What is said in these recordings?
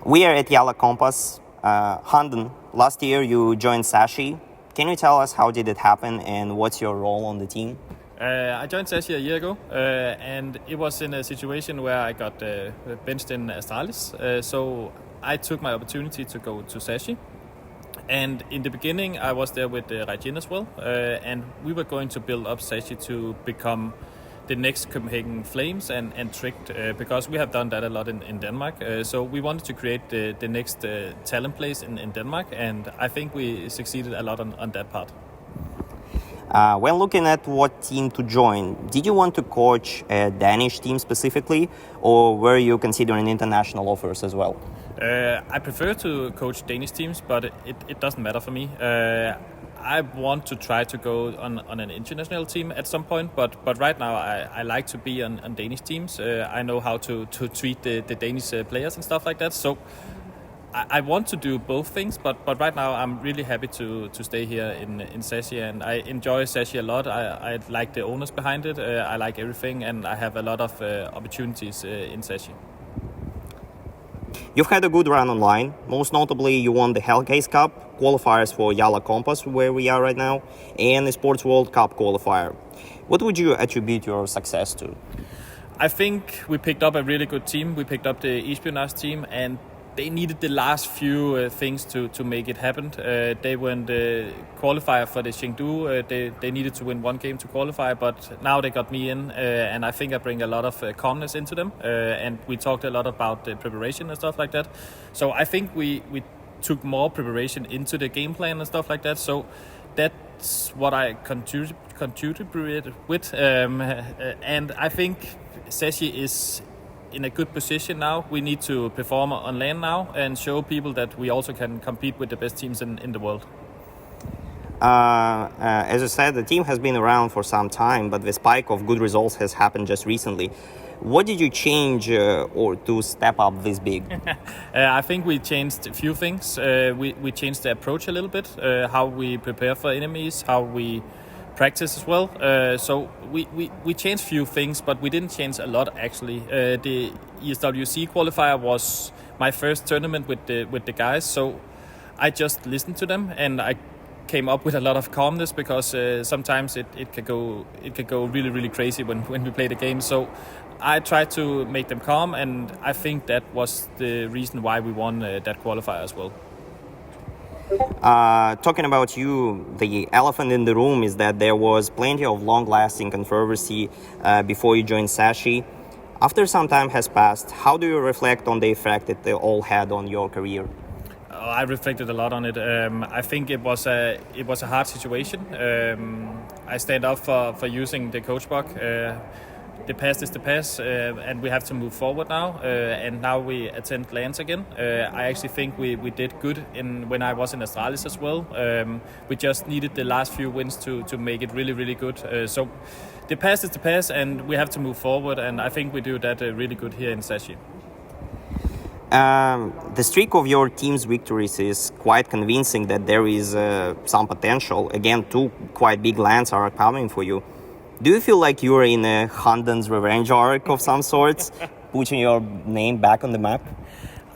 We are at YaLLa Compass, HUNDEN. Last year you joined Sashi. Can you tell us how did it happen and what's your role on the team? I joined Sashi a year ago, and it was in a situation where I got benched in Astralis. So I took my opportunity to go to Sashi. And in the beginning, I was there with Raijin as well, and we were going to build up Sashi to become the next Copenhagen Flames and Tricked, because we have done that a lot in Denmark. So we wanted to create the next talent place in Denmark, and I think we succeeded a lot on that part. When looking at what team to join, did you want to coach a Danish team specifically, or were you considering international offers as well? I prefer to coach Danish teams, but it doesn't matter for me. I want to try to go on an international team at some point, but right now I like to be on Danish teams. I know how to treat the Danish players and stuff like that. So I want to do both things, but right now I'm really happy to stay here in Sashi, and I enjoy Sashi a lot. I like the owners behind it. I like everything, and I have a lot of opportunities in Sashi. You've had a good run online. Most notably, you won the Hellcase Cup, qualifiers for YaLLa Compass, where we are right now, and the Sports World Cup qualifier. What would you attribute your success to? I think we picked up a really good team. We picked up the Espionage team, and they needed the last few things to make it happen. They won the qualifier for the Chengdu. They needed to win one game to qualify, but now they got me in, and I think I bring a lot of calmness into them. And we talked a lot about the preparation and stuff like that. So I think we took more preparation into the game plan and stuff like that. So that's what I contributed with. And I think Sashi is in a good position now. We need to perform on land now and show people that we also can compete with the best teams in the world. As I said, the team has been around for some time, but the spike of good results has happened just recently. What did you change or to step up this big? I think we changed a few things. We changed the approach a little bit, how we prepare for enemies, how we practice as well. So we changed few things, but we didn't change a lot actually. The ESWC qualifier was my first tournament with the guys, so I just listened to them and I came up with a lot of calmness, because sometimes it can go really crazy when we play the game. So I tried to make them calm, and I think that was the reason why we won that qualifier as well. Talking about you, the elephant in the room is that there was plenty of long-lasting controversy before you joined Sashi. After some time has passed, how do you reflect on the effect that they all had on your career? I reflected a lot on it. I think it was a hard situation. I stand up for using the coach book. The past is the past, and we have to move forward now. And now we attend lands again. I actually think we did good when I was in Astralis as well. We just needed the last few wins to make it really good. So the past is the past, and we have to move forward. And I think we do that really good here in Sashi. The streak of your team's victories is quite convincing that there is some potential. Again, 2 quite big lands are coming for you. Do you feel like you're in a HUNDEN's revenge arc of some sorts, putting your name back on the map?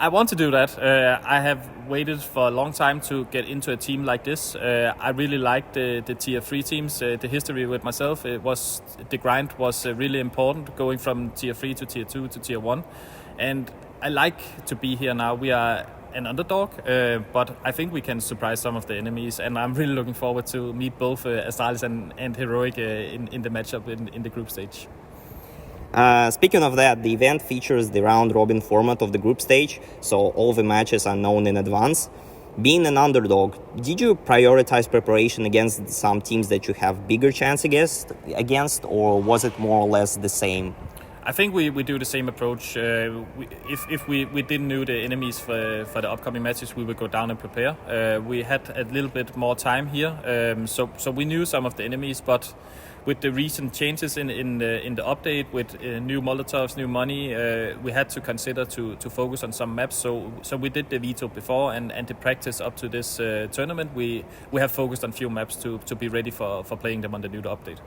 I want to do that. I have waited for a long time to get into a team like this. I really like the tier 3 teams. The history with myself, the grind was really important, going from tier 3 to tier 2 to tier 1. And I like to be here now. We are an underdog, but I think we can surprise some of the enemies, and I'm really looking forward to meet both Astralis and Heroic in the matchup in the group stage. Speaking of that, the event features the round-robin format of the group stage, so all the matches are known in advance. Being an underdog, did you prioritize preparation against some teams that you have bigger chance against, or was it more or less the same? I think we do the same approach. If we didn't know the enemies for the upcoming matches, we would go down and prepare. We had a little bit more time here, so we knew some of the enemies, but with the recent changes in the update, with new Molotovs, new money, we had to consider to focus on some maps. So we did the veto before, and the practice up to this tournament, we have focused on few maps to be ready for playing them on the new update.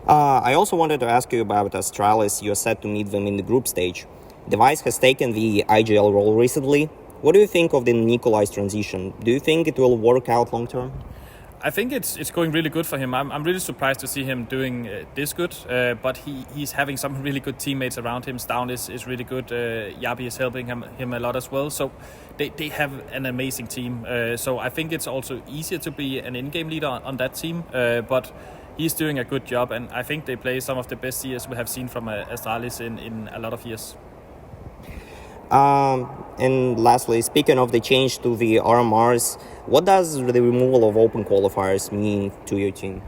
I also wanted to ask you about Astralis. You're set to meet them in the group stage. Device has taken the IGL role recently. What do you think of the Nikolai's transition? Do you think it will work out long term? I think it's going really good for him. I'm really surprised to see him doing this good, but he's having some really good teammates around him. Stown is really good. Yabi is helping him a lot as well. So they have an amazing team. So I think it's also easier to be an in-game leader on that team. But he's doing a good job, and I think they play some of the best CS we have seen from Astralis in a lot of years. And lastly, speaking of the change to the RMRs, what does the removal of open qualifiers mean to your team?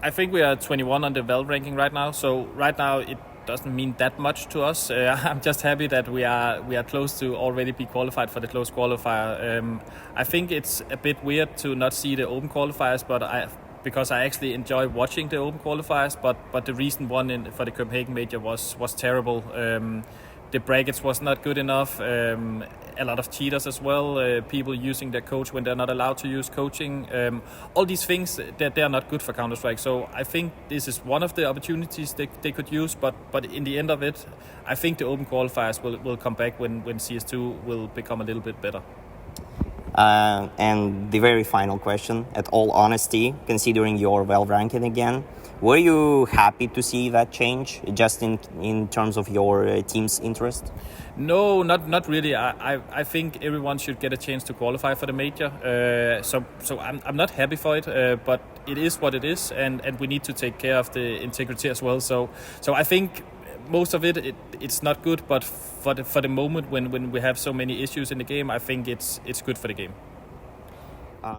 I think we are 21 on the Valve ranking right now. So right now it doesn't mean that much to us. I'm just happy that we are close to already be qualified for the closed qualifier. I think it's a bit weird to not see the open qualifiers, because I actually enjoy watching the open qualifiers. But the recent one for the Copenhagen Major was terrible. The brackets was not good enough. A lot of cheaters as well. People using their coach when they're not allowed to use coaching. All these things they are not good for Counter-Strike. So I think this is one of the opportunities they could use. But in the end of it, I think the open qualifiers will come back when CS2 will become a little bit better. And the very final question, at all honesty, considering your Valve ranking again, were you happy to see that change, just in terms of your team's interest? No, not really. I think everyone should get a chance to qualify for the major. So I'm not happy for it, but it is what it is, and we need to take care of the integrity as well. So I think most of it's not good, but for the moment when we have so many issues in the game, I think it's good for the game.